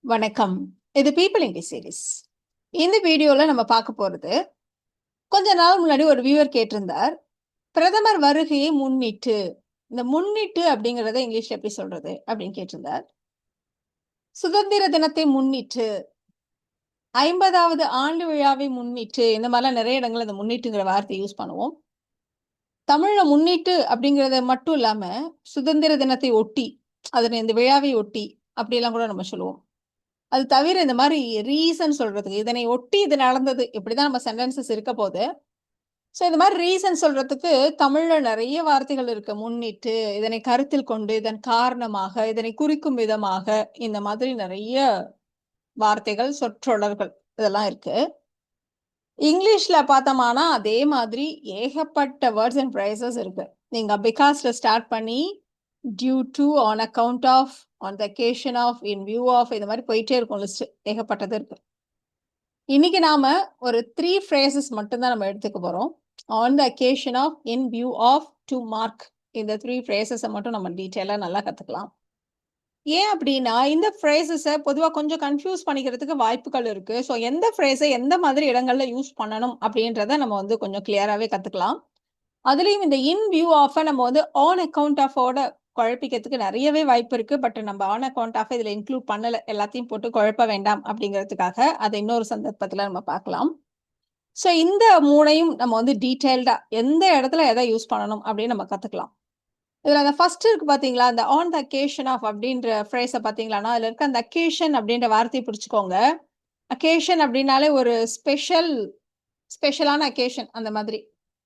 வணக்கம். இது people English series. இந்த வீடியோல நம்ம பார்க்க போறது, கொஞ்ச நாள் முன்னாடி ஒரு வியூவர் கேட்டிருந்தார். பிரதமர் வருகையை முன்னிட்டு, இந்த முன்னிட்டு அப்படிங்கிறத இங்கிலீஷ்ல எப்படி சொல்றது? அப்படின்னு கேட்டிருந்தார். சுதந்திர தினத்தை முன்னிட்டு, 50வது ஆண்டு விழாவை முன்னிட்டு, இந்த மாதிரிலாம் நிறைய இடங்கள்ல இந்த முன்னிட்டுங்கிற வார்த்தையை யூஸ் பண்ணுவோம். தமிழ்ல முன்னிட்டு அப்படிங்கிறத மட்டும் இல்லாம, சுதந்திர தினத்தை ஒட்டி, அதனை இந்த விழாவை ஒட்டி, அப்படியெல்லாம் கூட நம்ம சொல்லுவோம். அது தவிர இந்த மாதிரி ரீசன் சொல்றதுக்கு, இதனை ஒட்டி இது நடந்தது, இப்படிதான் நம்ம சென்டென்சஸ் இருக்க போது. ஸோ இந்த மாதிரி ரீசன் சொல்றதுக்கு தமிழ்ல நிறைய வார்த்தைகள் இருக்கு. முன்னிட்டு, இதனை கருத்தில் கொண்டு, இதன் காரணமாக, இதனை குறிக்கும் விதமாக, இந்த மாதிரி நிறைய வார்த்தைகள், சொற்றொடர்கள் இதெல்லாம் இருக்கு. இங்கிலீஷ்ல பார்த்தோம்னா அதே மாதிரி ஏகப்பட்ட வேர்ட்ஸ் அண்ட் ஃப்ரேசஸ் இருக்கு. நீங்க பிகாஸ்ல ஸ்டார்ட் பண்ணி due to, on account of, on the occasion of, in view of, இந்த மாதிரி போயிட்டே இருக்கும் லிஸ்ட். ஏகப்பட்டது இருக்கு. இன்னைக்கு நாம ஒரு 3 phrases மட்டும்தான் நம்ம எடுத்துக்க போறோம். On the occasion of, in view of, to mark, இந்த 3 phrases மட்டும் நம்ம டீட்டெயிலா நல்லா கத்துக்கலாம். ஏன் அப்படின்னா இந்த phrases பொதுவா கொஞ்சம் கன்ஃபியூஸ் பண்ணிக்கிறதுக்கு வாய்ப்புகள் இருக்கு. ஸோ எந்த phrase எந்த மாதிரி இடங்கள்ல யூஸ் பண்ணணும் அப்படின்றத நம்ம வந்து கொஞ்சம் கிளியராகவே கத்துக்கலாம். அதுலயும் இந்த இன் வியூ ஆஃப் நம்ம வந்து ஆன் அக்கவுண்ட் ஆஃபோட குழப்பிக்கிறதுக்கு நிறையவே வாய்ப்பு இருக்கு. பட் நம்ம ஆன் அக்கவுண்ட் ஆஃப் இதுல இன்க்ளூட் பண்ணல, எல்லாத்தையும் போட்டு குழப்ப வேண்டாம் அப்படிங்கிறதுக்காக அதை இன்னொரு சந்தர்ப்பத்துல நம்ம பார்க்கலாம். ஸோ இந்த மூணையும் நம்ம வந்து டீட்டெயில்டா எந்த இடத்துல எதை யூஸ் பண்ணணும் அப்படின்னு நம்ம கத்துக்கலாம். இதுல அந்த ஃபர்ஸ்ட் இருக்கு பாத்தீங்களா, அந்த ஆன் த அக்கேஷன் ஆஃப் அப்படின்ற ஃப்ரேஸை பாத்தீங்களான்னா, அதுல இருக்க அந்த அக்கேஷன் அப்படின்ற வார்த்தையை பிடிச்சுக்கோங்க. அக்கேஷன் அப்படின்னாலே ஒரு ஸ்பெஷலான அக்கேஷன், அந்த மாதிரி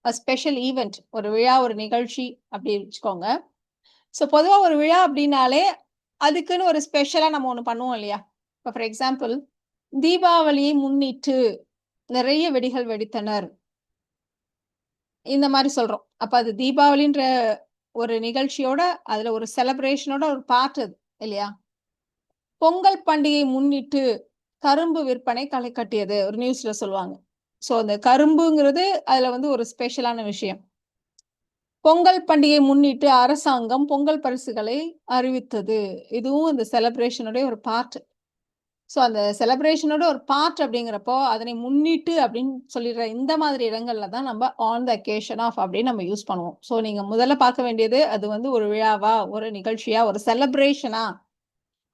ஸ்பெஷல் ஈவெண்ட், ஒரு விழா, ஒரு நிகழ்ச்சி அப்படி வச்சுக்கோங்க. ஸோ பொதுவாக ஒரு விழா அப்படின்னாலே அதுக்குன்னு ஒரு ஸ்பெஷலாக நம்ம ஒன்று பண்ணுவோம் இல்லையா? இப்போ ஃபார் எக்ஸாம்பிள், தீபாவளியை முன்னிட்டு நிறைய வெடிகள் வெடித்தனர், இந்த மாதிரி சொல்றோம். அப்ப அது தீபாவளின்ற ஒரு நிகழ்ச்சியோட, அதுல ஒரு செலிப்ரேஷனோட ஒரு பார்ட் அது இல்லையா? பொங்கல் பண்டிகை முன்னிட்டு கரும்பு விற்பனை களை கட்டியது, ஒரு நியூஸ்ல சொல்லுவாங்க. ஸோ அந்த கரும்புங்கிறது அதுல வந்து ஒரு ஸ்பெஷலான விஷயம். பொங்கல் பண்டிகை முன்னிட்டு அரசாங்கம் பொங்கல் பரிசுகளை அறிவித்தது, இதுவும் இந்த செலிப்ரேஷனுடைய ஒரு பார்ட். ஸோ அந்த செலிப்ரேஷனோட ஒரு பார்ட் அப்படிங்கிறப்போ அதனை முன்னிட்டு அப்படின்னு சொல்லிடுற இந்த மாதிரி இடங்கள்ல தான் நம்ம ஆன் த அக்கேஷன் ஆஃப் அப்படின்னு நம்ம யூஸ் பண்ணுவோம். ஸோ நீங்க முதல்ல பார்க்க வேண்டியது, அது வந்து ஒரு விழாவா, ஒரு நிகழ்ச்சியா, ஒரு செலிப்ரேஷனா,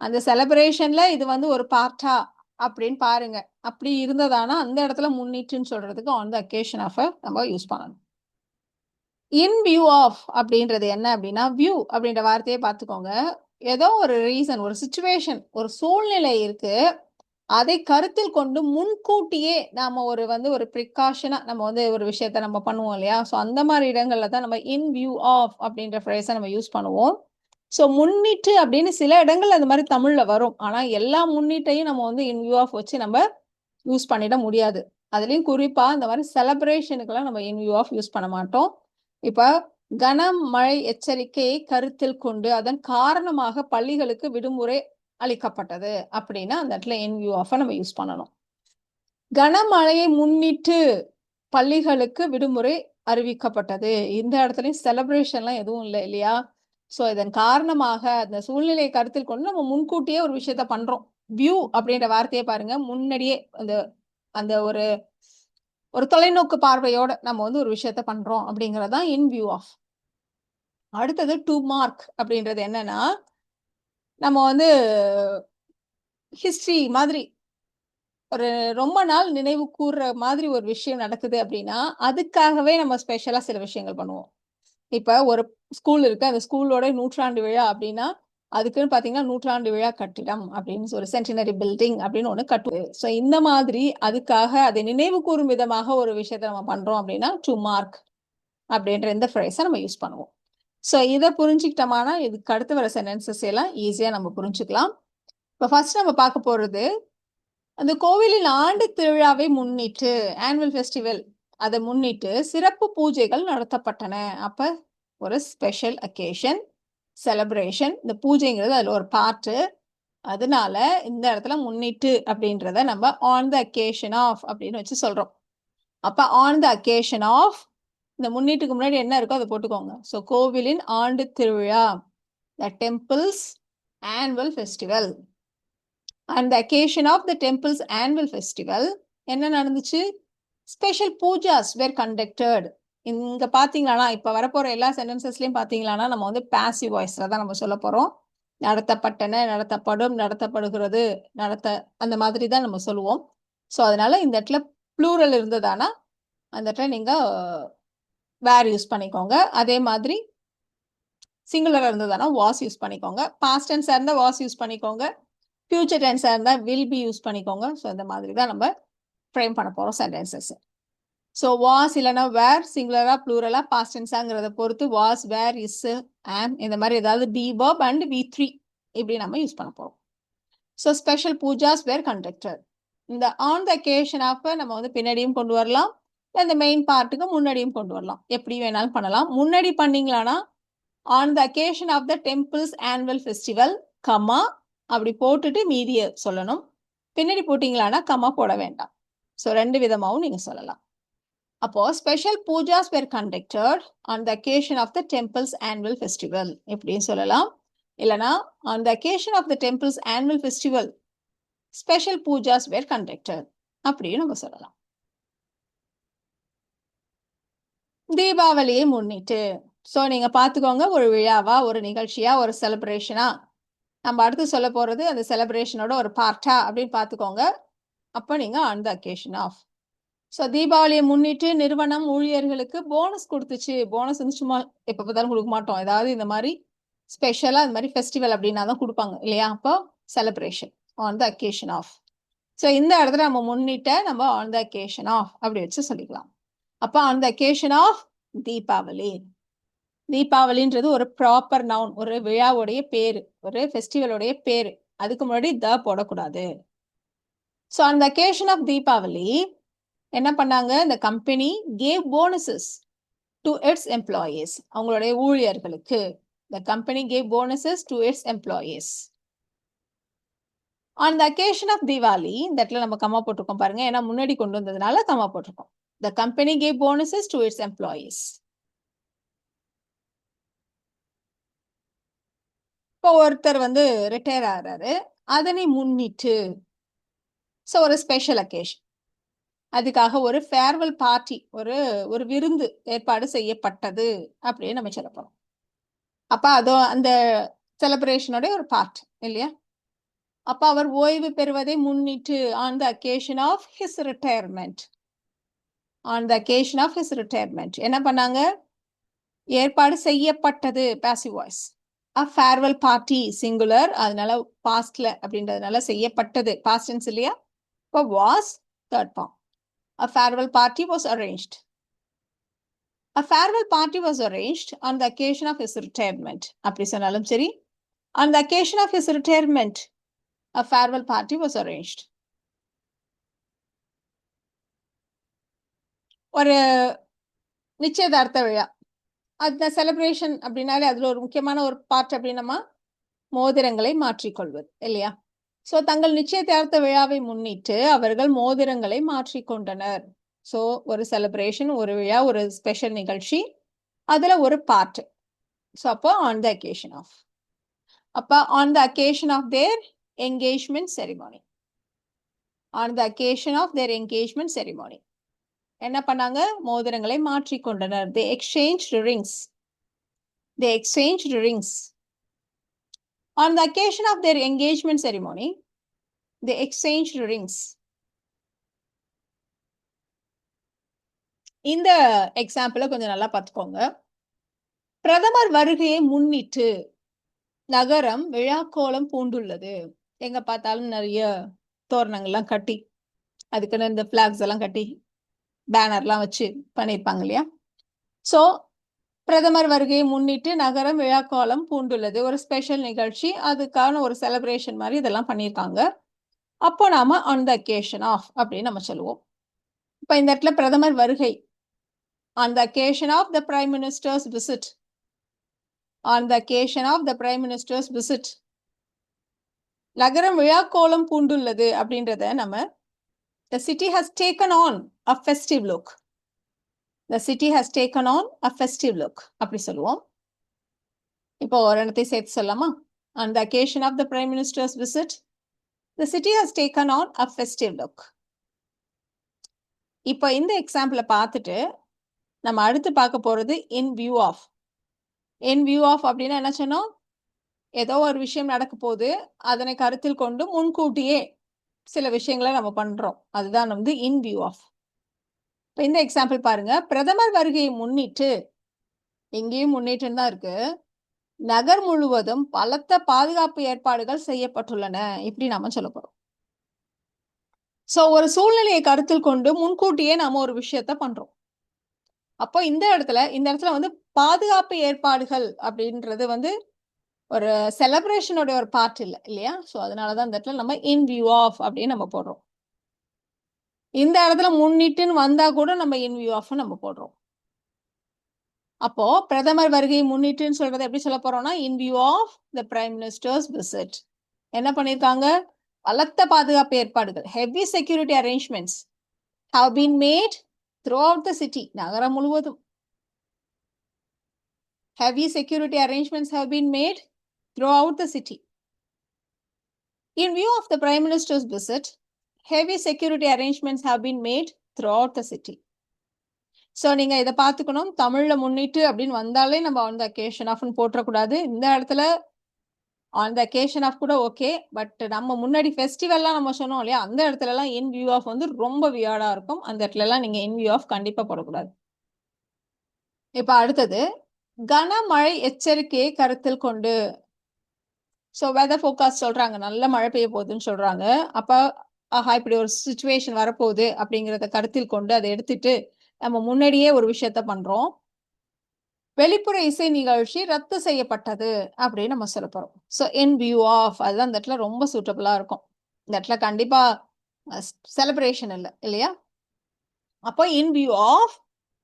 அந்த செலிப்ரேஷன்ல இது வந்து ஒரு பார்ட்டா அப்படின்னு பாருங்க. அப்படி இருந்ததானா அந்த இடத்துல முன்னிட்டுன்னு சொல்றதுக்கு ஆன் த அக்கேஷன் ஆஃப் நம்ம யூஸ் பண்ணணும். இன் வியூ ஆஃப் அப்படின்றது என்ன அப்படின்னா, வியூ அப்படின்ற வார்த்தையை பார்த்துக்கோங்க. ஏதோ ஒரு ரீசன், ஒரு சுச்சுவேஷன், ஒரு சூழ்நிலை இருக்கு, அதை கருத்தில் கொண்டு முன்கூட்டியே நாம ஒரு ப்ரிகாஷனா நம்ம வந்து ஒரு விஷயத்த நம்ம பண்ணுவோம் இல்லையா? ஸோ அந்த மாதிரி இடங்கள்ல தான் நம்ம இன் வியூ ஆஃப் அப்படின்ற ஃப்ரேஸை நம்ம யூஸ் பண்ணுவோம். ஸோ முன்னிட்டு அப்படின்னு சில இடங்கள்ல அந்த மாதிரி தமிழ்ல வரும். ஆனா எல்லா முன்னிட்டையும் நம்ம வந்து இன் வியூ ஆஃப் வச்சு நம்ம யூஸ் பண்ணிட முடியாது. அதுலயும் குறிப்பா இந்த மாதிரி செலிப்ரேஷனுக்கெல்லாம் நம்ம இன் வியூ ஆஃப் யூஸ் பண்ண மாட்டோம். இப்ப கனமழை எச்சரிக்கையை கருத்தில் கொண்டு அதன் காரணமாக பள்ளிகளுக்கு விடுமுறை அளிக்கப்பட்டது அப்படின்னா அந்த இடத்துல இன் வியூ ஆஃப் நம்ம யூஸ் பண்ணணும். கனமழையை முன்னிட்டு பள்ளிகளுக்கு விடுமுறை அறிவிக்கப்பட்டது, இந்த இடத்துலயும் செலிப்ரேஷன்லாம் எதுவும் இல்லை இல்லையா? ஸோ இதன் காரணமாக அந்த சூழ்நிலையை கருத்தில் கொண்டு நம்ம முன்கூட்டியே ஒரு விஷயத்த பண்றோம். வியூ அப்படின்ற வார்த்தையை பாருங்க, முன்னாடியே அந்த அந்த ஒரு ஒரு தொலைநோக்கு பார்வையோட நம்ம வந்து ஒரு விஷயத்த பண்றோம் அப்படிங்கறதுதான் இன் வியூ ஆஃப். அடுத்தது டு மார்க் அப்படின்றது என்னன்னா, நம்ம வந்து ஹிஸ்டரி மாதிரி ஒரு ரொம்ப நாள் நினைவு கூர்ற மாதிரி ஒரு விஷயம் நடக்குது அப்படின்னா, அதுக்காகவே நம்ம ஸ்பெஷலா சில விஷயங்கள் பண்ணுவோம். இப்ப ஒரு ஸ்கூல் இருக்கு, அந்த ஸ்கூலோட 100ஆண்டு விழா அப்படின்னா, அதுக்குன்னு பாத்தீங்கன்னா 100ஆண்டு விழா கட்டிடம் அப்படின்னு ஒரு சென்டினரி பில்டிங் அப்படின்னு ஒண்ணு கட்டுவோம். ஸோ இந்த மாதிரி அதுக்காக அதை நினைவு கூறும் விதமாக ஒரு விஷயத்த நம்ம பண்றோம் அப்படின்னா டு மார்க் அப்படின்ற இந்த ஃப்ரேஸை நம்ம யூஸ் பண்ணுவோம். ஸோ இதை புரிஞ்சுக்கிட்டோம்னா இதுக்கு அடுத்து வர சென்டென்சஸ் எல்லாம் ஈஸியா நம்ம புரிஞ்சுக்கலாம். இப்போ ஃபர்ஸ்ட் நம்ம பார்க்க போறது, அந்த கோவிலின் ஆண்டு திருவிழாவை முன்னிட்டு, ஆனுவல் ஃபெஸ்டிவல், அதை முன்னிட்டு சிறப்பு பூஜைகள் நடத்தப்பட்டன. அப்ப ஒரு ஸ்பெஷல் அக்கேஷன், செலிப்ரேஷன், இந்த பூஜைங்கிறது அதுல ஒரு பார்ட். அதனால இந்த இடத்துல முன்னிட்டு அப்படின்றத நம்ம ஆன் த அக்கேஷன் ஆஃப் அப்படின்னு வச்சு சொல்றோம். அப்ப ஆன் த அக்கேஷன் ஆஃப், இந்த முன்னிட்டுக்கு முன்னாடி என்ன இருக்கோ அதை போட்டுக்கோங்க. ஸோ கோவிலின் ஆண்டு திருவிழா, the temples annual festival. On the occasion of the temple's annual festival, என்ன நடந்துச்சு? Special pujas were conducted. இங்க பாத்தீங்களா, இப்ப வரப்போற எல்லா சென்டென்சஸ்லயும் பாத்தீங்களா, நம்ம வந்து பாசிவ் வாய்ஸ்ல தான் நம்ம சொல்ல போறோம். நடத்தப்பட்டன, நடத்தப்படும், நடத்தப்படுகிறது, அந்த மாதிரி தான் நம்ம சொல்லுவோம். ஸோ அதனால இந்த இடத்துல ப்ளூரல் இருந்ததானா அந்த இடத்துல நீங்க வேர் யூஸ் பண்ணிக்கோங்க. அதே மாதிரி சிங்குலரா இருந்ததானா வாஸ் யூஸ் பண்ணிக்கோங்க. பாஸ்ட் டென்ஸா இருந்தா வாஸ் யூஸ் பண்ணிக்கோங்க. ஃபியூச்சர் டென்ஸா இருந்தா வில் பி யூஸ் பண்ணிக்கோங்க. ஸோ இந்த மாதிரி தான் நம்ம ஃப்ரேம் பண்ண போறோம் சென்டென்சஸ். ஸோ வாஸ் இல்லைன்னா வேர், சிங்குலரா ப்ளூரலா பாஸ்ட் டென்ஸாங்கிறத பொறுத்து வாஸ், வேர், இஸ், ஆம் இந்த மாதிரி ஏதாவது பி verb அண்ட் V3 இப்படி நம்ம யூஸ் பண்ண போறோம். So special pujas were conducted. இந்த ஆன் த அக்கேஷன் ஆஃப் நம்ம வந்து பின்னாடியும் கொண்டு வரலாம், இந்த மெயின் பார்ட்டுக்கு முன்னாடியும் கொண்டு வரலாம். எப்படி வேணாலும் பண்ணலாம். முன்னாடி பண்ணீங்களானா on the occasion of the temples annual festival comma அப்படி போட்டுட்டு மீதிய சொல்லணும். பின்னாடி போட்டீங்களானா கமா போட வேண்டாம். ஸோ ரெண்டு விதமாகவும் நீங்க சொல்லலாம். அப்போ special pujas were conducted on the occasion of the temples annual festival எப்படின்னு சொல்லலாம். இல்லைனா on the occasion of the temples annual festival special pujas were conducted அப்படின்னு நம்ம சொல்லலாம். தீபாவளியை முன்னிட்டு. ஸோ நீங்க பார்த்துக்கோங்க, ஒரு விழாவா, ஒரு நிகழ்ச்சியா, ஒரு செலிப்ரேஷனா, நம்ம அடுத்து சொல்ல போறது அந்த செலிப்ரேஷனோட ஒரு பார்ட்டா அப்படின்னு பார்த்துக்கோங்க. அப்போ நீங்க on the occasion of. So தீபாவளியை முன்னிட்டு நிறுவனம் ஊழியர்களுக்கு போனஸ் கொடுத்துச்சு. போனஸ் வந்து சும்மா எப்போ பார்த்தாலும் கொடுக்க மாட்டோம். ஏதாவது இந்த மாதிரி ஸ்பெஷலா இந்த மாதிரி ஃபெஸ்டிவல் அப்படின்னா தான் கொடுப்பாங்க இல்லையா? அப்போ celebration on the occasion of. So இந்த இடத்துல நம்ம முன்னிட்ட நம்ம ஆன் த அக்கேஷன் ஆஃப் அப்படி வச்சு சொல்லிக்கலாம். அப்போ on the occasion of Deepavali. தீபாவளின்றது ஒரு ப்ராப்பர் நவுன், ஒரு விழாவுடைய பேரு, ஒரு ஃபெஸ்டிவலுடைய பேரு. அதுக்கு முன்னாடி த போடக்கூடாது. So on the occasion of Deepavali என்ன பண்ணாங்க? இந்த company gave bonuses to its employees. அவங்களுடைய ஊழியர்களுக்கு the company gave bonuses to its employees. On the occasion of Diwali, இந்த இடத்துல நம்ம கமா போட்டிருக்கோம் பாருங்க, ஏன்னா முன்னாடி கொண்டு வந்ததுனால கமா போட்டிருக்கோம். The company gave bonuses to its employees. இப்போ ஒருத்தர் வந்து ரிட்டையர் ஆகிறாரு, அதனை முன்னிட்டு ஸோ ஒரு ஸ்பெஷல் அக்கேஷன், அதுக்காக ஒரு ஃபேர்வெல் பார்ட்டி, ஒரு விருந்து ஏற்பாடு செய்யப்பட்டது அப்படின்னு நம்ம சொல்ல போறோம். அப்ப அதோ அந்த செலிப்ரேஷனோட ஒரு பார்ட் இல்லையா? அப்ப அவர் ஓய்வு பெறுவதை முன்னிட்டு on the occasion of his retirement. On the occasion of his retirement என்ன பண்ணாங்க? ஏற்பாடு செய்யப்பட்டது passive voice. A farewell party singular, அதனால பாஸ்ட்ல அப்படின்றதுனால செய்யப்பட்டது பாஸ்ட் டென்ஸ் இல்லையா? இப்போ was third form. A farewell party was arranged. A farewell party was arranged on the occasion of his retirement. அப்படி சொன்னாலும் சரி, on the occasion of his retirement, a farewell party was arranged. ஒரு நிச்சயதார்த்த விழா, அந்த celebration அப்படின்னாலே அதுல ஒரு முக்கியமான ஒரு பார்ட் அப்படின்னா மோதிரங்களை மாற்றிக்கொள்வது இல்லையா? ஸோ தங்கள் நிச்சயதார்த்த விழாவை முன்னிட்டு அவர்கள் மோதிரங்களை மாற்றிக்கொண்டனர். ஸோ ஒரு செலிப்ரேஷன், ஒரு விழா, ஒரு ஸ்பெஷல் நிகழ்ச்சி, அதுல ஒரு பார்ட். ஸோ அப்போ ஆன் த அக்கேஷன் ஆஃப். அப்போ on the occasion of their engagement ceremony. On the occasion of their engagement ceremony என்ன பண்ணாங்க? மோதிரங்களை மாற்றிக்கொண்டனர். They exchanged rings. They exchanged rings. On the occasion of their engagement ceremony, they exchanged rings. இந்த எக்ஸாம்பிள கொஞ்சம் நல்லா பார்த்துக்கோங்க. பிரதமர் வருகையை முன்னிட்டு நகரம் விழாக்கோலம் பூண்டுள்ளது. எங்க பார்த்தாலும் நிறைய தோரணங்கள்லாம் கட்டி, அதுக்குன்னு இந்த பிளாக்ஸ் எல்லாம் கட்டி பேனர்லாம் வச்சு பண்ணியிருப்பாங்க இல்லையா? ஸோ பிரதமர் வருகையை முன்னிட்டு நகரம் விழாக்கோலம் பூண்டுள்ளது. ஒரு ஸ்பெஷல் நிகழ்ச்சி, அதுக்கான ஒரு செலிப்ரேஷன் மாதிரி இதெல்லாம் பண்ணியிருக்காங்க. அப்போ நாம ஆன் த அக்கேஷன் ஆஃப் அப்படின்னு நம்ம சொல்லுவோம். இப்போ இந்த இடத்துல பிரதமர் வருகை, on the occasion of the prime minister's visit. On the occasion of the prime minister's visit. நகரம் விழாக்கோலம் பூண்டுள்ளது அப்படின்றத நம்ம the city has taken on a festive look. The city has taken on a festive look அப்படி சொல்லுவோம். இப்போ ஒரு இடத்தை சேர்த்து சொல்லலாமா? On the occasion of the prime minister's visit, The city has taken on a festive look. இப்போ இந்த எக்ஸாம்பிள பார்த்துட்டு நம்ம அடுத்து பார்க்க போறது in view of. In view of அப்படின்னா என்ன சொன்னோம்? ஏதோ ஒரு விஷயம் நடக்க போகுது, அதனை கருத்தில் கொண்டு முன்கூட்டியே சில விஷயங்களை நம்ம பண்றோம். அதுதான் வந்து in view of. இப்போ இந்த எக்ஸாம்பிள் பாருங்க. பிரதமர் வருகையை முன்னிட்டு, எங்கேயும் முன்னிட்டுன்னு தான் இருக்கு, நகர் முழுவதும் பலத்த பாதுகாப்பு ஏற்பாடுகள் செய்யப்பட்டுள்ளன. இப்படி நாம சொல்ல போறோம். சோ ஒரு சூழ்நிலையை கருத்தில் கொண்டு முன்கூட்டியே நாம ஒரு விஷயத்த பண்றோம். அப்போ இந்த இடத்துல வந்து பாதுகாப்பு ஏற்பாடுகள் அப்படின்றது வந்து ஒரு செலிப்ரேஷனோட ஒரு பார்ட் இல்லையா? சோ அதனாலதான் இந்த இடத்துல நம்ம in view of அப்படின்னு நம்ம போடுறோம். இந்த இடத்துல முன்னிட்டுன்னு வந்தா கூட நம்ம in view of நம்ம போடுறோம். அப்போ பிரதமர் வருகையை முன்னிட்டுன்னு சொல்றதை எப்படி சொல்ல போறோம்னா in view of the prime minister's visit. என்ன பண்ணிருக்காங்க? பலத்த பாதுகாப்பு ஏற்பாடுகள், heavy security arrangements have been made throughout the city. நகரம் முழுவதும் heavy security arrangements have been made throughout the city. In view of the Prime Minister's visit, heavy security arrangements have been made throughout the city. So நீங்க இதை பார்த்துக்கணும். தமிழ்ல முன்னிட்டு அப்படின்னு வந்தாலே நம்ம on the occasion of போட்டுறக்கூடாது. இந்த இடத்துல on the occasion of கூட ஓகே, பட் நம்ம முன்னாடி ஃபெஸ்டிவல்லாம் நம்ம சொன்னோம் இல்லையா, அந்த இடத்துல எல்லாம் in view of வந்து ரொம்ப வியர்டா இருக்கும். அந்த இடத்துல எல்லாம் நீங்க in view of கண்டிப்பா போடக்கூடாது. இப்ப அடுத்தது கனமழை எச்சரிக்கையை கருத்தில் கொண்டு. ஸோ வெதர் ஃபோர்காஸ்ட் சொல்றாங்க, நல்ல மழை பெய்ய போகுதுன்னு சொல்றாங்க. அப்ப ஆஹா இப்படி ஒரு சுச்சுவேஷன் வரப்போகுது அப்படிங்கிறத கருத்தில் கொண்டு அதை எடுத்துட்டு நம்ம முன்னாடியே ஒரு விஷயத்த பண்றோம். வெளிப்புற இசை நிகழ்ச்சி ரத்து செய்யப்பட்டது அப்படின்னு நம்ம சொல்ல போறோம். ஸோ in view of அதுதான் இந்த இடத்துல ரொம்ப சூட்டபிளா இருக்கும். இந்த இடத்துல கண்டிப்பா செலிப்ரேஷன் இல்லையா? அப்போ in view of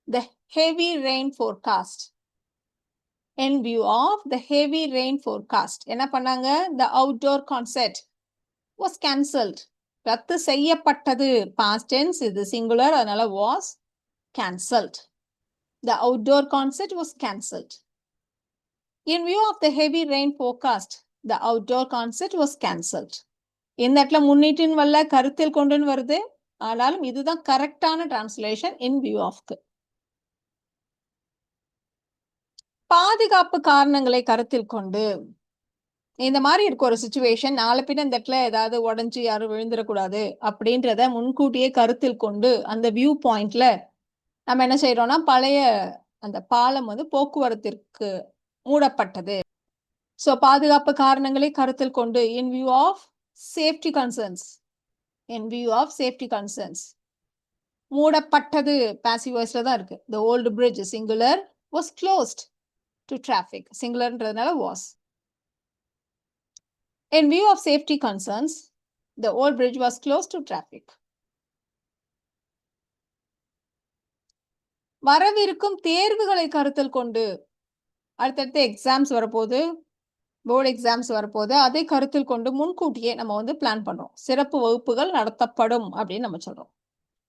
the heavy rain forecast. In view of the heavy rain forecast. என்ன பண்ணாங்க? The outdoor concert was cancelled. ரத்து செய்யப்பட்டது. Past tense, இது singular, அதனால was cancelled. The outdoor concert was cancelled. In view of the heavy rain forecast, the outdoor concert was cancelled. இந்த இடத்துல முன்னிட்டுன்னு வரல, கருத்தில் கொண்டுன்னு வருது. ஆனாலும் இதுதான் கரெக்டான டிரான்ஸ்லேஷன் in view of-க்கு. பாதுகாப்பு காரணங்களை கருத்தில் கொண்டு, இந்த மாதிரி இருக்க ஒரு சுச்சுவேஷன், நாளை பின்ன இந்த இடத்துல ஏதாவது உடஞ்சு யாரும் விழுந்துடக்கூடாது அப்படின்றத முன்கூட்டியே கருத்தில் கொண்டு அந்த வியூ பாயிண்ட்ல நம்ம என்ன செய்யறோம்னா, பழைய அந்த பாலம் வந்து போக்குவரத்திற்கு மூடப்பட்டது. ஸோ பாதுகாப்பு காரணங்களை கருத்தில் கொண்டு in view of safety concerns. In view of safety concerns. மூடப்பட்டது passive voiceல தான் இருக்கு. The old bridge singular was closed to traffic. Singularன்றதுனால was. In view of safety concerns, the old bridge was closed to traffic. வரவிருக்கும் தேர்வுகளை கருத்தில் கொண்டு, அடுத்தடுத்து exams வரப்போகுது, board exams வரப்போகுது, அதை கருத்தில் கொண்டு முன்கூட்டியே நம்ம வந்து பிளான் பண்றோம். சிறப்பு வகுப்புகள் நடத்தப்படும் அப்படின்னு நம்ம சொல்றோம்.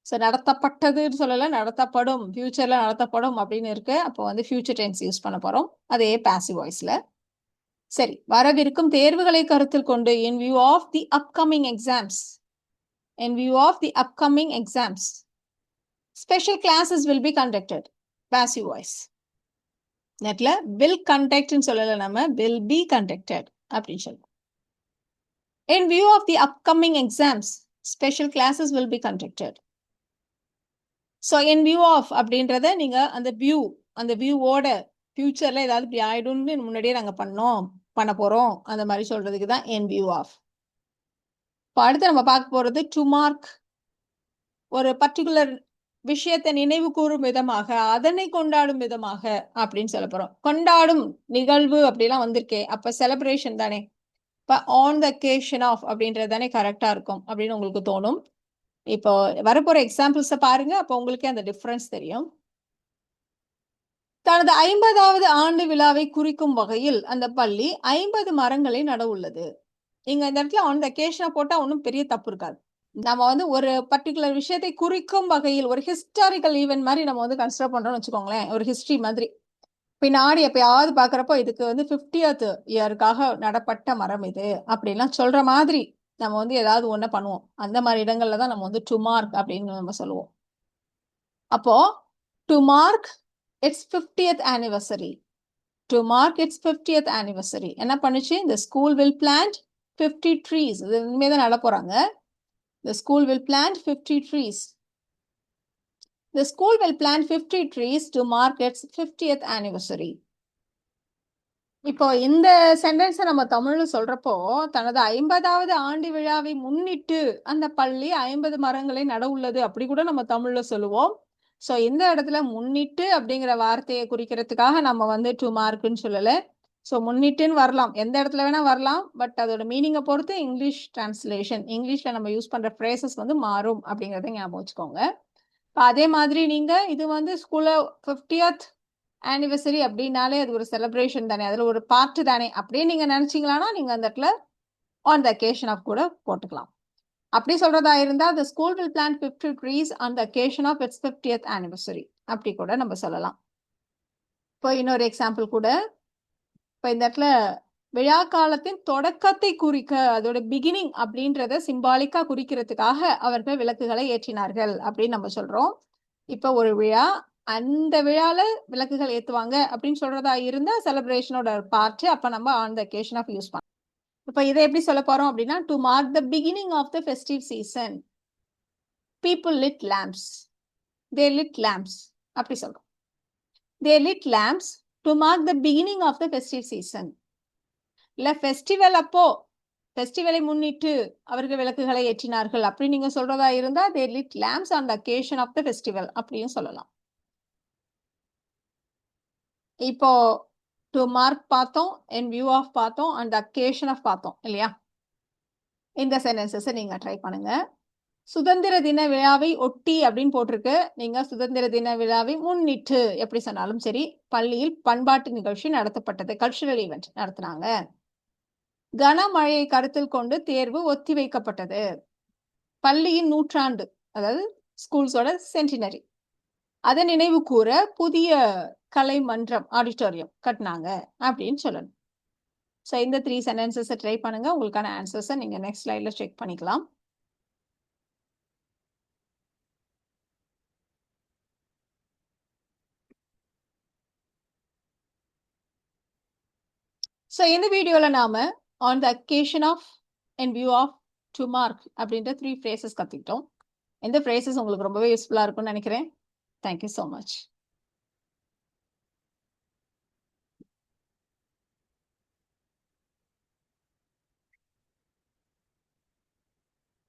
ஸோ நடத்தப்பட்டதுன்னு சொல்லல, நடத்தப்படும், ஃபியூச்சர்ல நடத்தப்படும் அப்படின்னு இருக்கு. அப்போ வந்து ஃபியூச்சர் டென்ஸ் யூஸ் பண்ண போறோம், அதே பாசிவ் வாய்ஸ்ல. சரி, வரவிருக்கும் தேர்வுகளை கருத்தில் கொண்டு in view of the upcoming exams. In view of the upcoming exams, special classes will be conducted. Passive voice. நெட்ல will conductன்னு சொல்லல, நம்ம will be conducted அப்படின்னு சொல்லுவோம். In view of the upcoming exams, special classes will be conducted. So in view of அப்படின்றத நீங்க அந்த வியூவோட ஃபியூச்சர்ல ஏதாவது இப்படி ஆயிடும்னு முன்னாடியே நாங்க பண்ண போறோம் அந்த மாதிரி சொல்றதுக்கு தான் in view of. இப்போ அடுத்து நம்ம பார்க்க போறது to mark. ஒரு பர்டிகுலர் விஷயத்தை நினைவு கூறும் விதமாக, அதனை கொண்டாடும் விதமாக அப்படின்னு சொல்ல போறோம். கொண்டாடும் நிகழ்வு அப்படிலாம் வந்திருக்கே, அப்ப செலிப்ரேஷன் தானே. இப்ப ஆன் த occasion of அப்படின்றது தானே கரெக்டா இருக்கும் அப்படின்னு உங்களுக்கு தோணும். இப்போ வரப்போற எக்ஸாம்பிள்ஸை பாருங்க, அப்போ உங்களுக்கே அந்த டிஃபரன்ஸ் தெரியும். தனது 50வது ஆண்டு விழாவை குறிக்கும் வகையில் அந்த பள்ளி 50 மரங்களை நட உள்ளது. நீங்க இந்த இடத்துல ஆன் த occasion போட்டா ஒன்றும் பெரிய தப்பு இருக்காது. நம்ம வந்து ஒரு பர்டிகுலர் விஷயத்தை குறிக்கும் வகையில் ஒரு ஹிஸ்டாரிக்கல் ஈவென்ட் மாதிரி நம்ம வந்து கன்சிடர் பண்றோம்னு வச்சுக்கோங்களேன், ஒரு ஹிஸ்டரி மாதிரி. பின்னாடி எப்பயாவது பாக்குறப்போ இதுக்கு வந்து 50th இயருக்காக நடப்பட்ட மரம் இது அப்படின்லாம் சொல்ற மாதிரி நம்ம வந்து ஏதாவது ஒண்ண பண்ணுவோம். அந்த மாதிரி இடங்கள்ல தான் நம்ம வந்து டு மார்க் அப்படின்னு நம்ம சொல்லுவோம். அப்போ to mark it's 50th anniversary. To mark it's 50th anniversary. என்ன பண்ணுச்சு? The school will plant 50 trees. இது இனிமே தான் நட போறாங்க. The school will plant 50 trees. The school will plant 50 trees to mark its 50th anniversary. இப்போ இந்த சென்டென்ஸ் நம்ம தமிழ்ல சொல்றப்போ, தனது 50வது ஆண்டு விழாவை முன்னிட்டு அந்த பள்ளி 50 மரங்களை நட உள்ளது அப்படி கூட நம்ம தமிழ்ல சொல்லுவோம். சோ இந்த இடத்துல முன்னிட்டு அப்படிங்கிற வார்த்தையை குறிக்கிறதுக்காக நம்ம வந்து டு மார்க்னு சொல்லல. சோ முன்னிட்டுன்னு வரலாம். எந்த இடத்துல வேணா வரலாம். பட் அதோட மீனிங்கை பொறுத்து இங்கிலீஷ் டிரான்ஸ்லேஷன், இங்கிலீஷ்ல நம்ம யூஸ் பண்ற ஃப்ரேசஸ் வந்து மாறும் அப்படிங்கறத ஞாபகம் வச்சுக்கோங்க. அதே மாதிரி நீங்க இது வந்து ஸ்கூல்ல 50th ஆனிவர்சரி அப்படின்னாலே அது ஒரு செலிப்ரேஷன் தானே, அதுல ஒரு பார்ட் தானே அப்படியே நீங்க நினைச்சீங்களானா நீங்க அந்த இடத்துல ஆன் த அக்கேஷன் ஆஃப் கூட போட்டுக்கலாம். அப்படி சொல்றதா இருந்தா the school will plant 50 trees on the occasion of its 50th anniversary அப்படி கூட நம்ம சொல்லலாம். இப்போ இன்னொரு எக்ஸாம்பிள் கூட, இப்போ இந்த இடத்துல விழா காலத்தின் தொடக்கத்தை குறிக்க, அதோட பிகினிங் அப்படின்றத சிம்பாலிக்கா குறிக்கிறதுக்காக அவர்கள் விளக்குகளை ஏற்றினார்கள் அப்படின்னு நம்ம சொல்றோம். இப்போ ஒரு விழா, அந்த விழால விளக்குகள் ஏத்துவாங்க அப்படின்னு சொல்றதா இருந்தா செலிப்ரேஷனோட பார்ட். அப்ப நம்ம on the occasion of use பண்ணலாம். இப்ப இதை எப்படி சொல்ல போறோம் அப்படின்னா, to mark the beginning of the festive season people lit lamps. They lit lamps அப்படி சொல்றோம். They lit lamps to mark the beginning of the festive season. இல்ல ஃபெஸ்டிவல் அப்போ, ஃபெஸ்டிவலை முன்னிட்டு அவர்கள் விளக்குகளை ஏற்றினார்கள் அப்படி நீங்க சொல்றதா இருந்தா they lit lamps on the occasion of the festival அப்படியும் சொல்லலாம். இப்போ டு மார்க் பார்த்தோம், இன் வியூ ஆஃப் பார்த்தோம், அண்ட் அக்கேஷன் ஆஃப் பார்த்தோம் இல்லையா? இந்த சென்டென்சஸ் நீங்க ட்ரை பண்ணுங்க. சுதந்திர தின விழாவை ஒட்டி அப்படின்னு போட்டிருக்கு. நீங்க சுதந்திர தின விழாவை முன்னிட்டு எப்படி சொன்னாலும் சரி. பள்ளியில் பண்பாட்டு நிகழ்ச்சி நடத்தப்பட்டது, கல்ச்சுரல் ஈவெண்ட் நடத்தினாங்க. கனமழையை கருத்தில் கொண்டு தேர்வு ஒத்திவைக்கப்பட்டது. பள்ளியின் நூற்றாண்டு, அதாவது ஸ்கூல்ஸோட சென்டினரி, அதை நினைவு கூற புதிய கலை மன்றம், ஆடிட்டோரியம் கட்டினாங்க அப்படின்னு சொல்லணும். ஸோ இந்த 3 சென்டென்சஸை ட்ரை பண்ணுங்க. உங்களுக்கான ஆன்சர்ஸை நீங்க நெக்ஸ்ட் ஸ்லைட்ல செக் பண்ணிக்கலாம். ஸோ இந்த வீடியோல நாம on the occasion of and view of to mark அப்படின்ற 3 phrases கத்துக்கிட்டோம். இந்த phrases உங்களுக்கு ரொம்பவே யூஸ்ஃபுல்லா இருக்கும்னு நினைக்கிறேன். Thank you so much.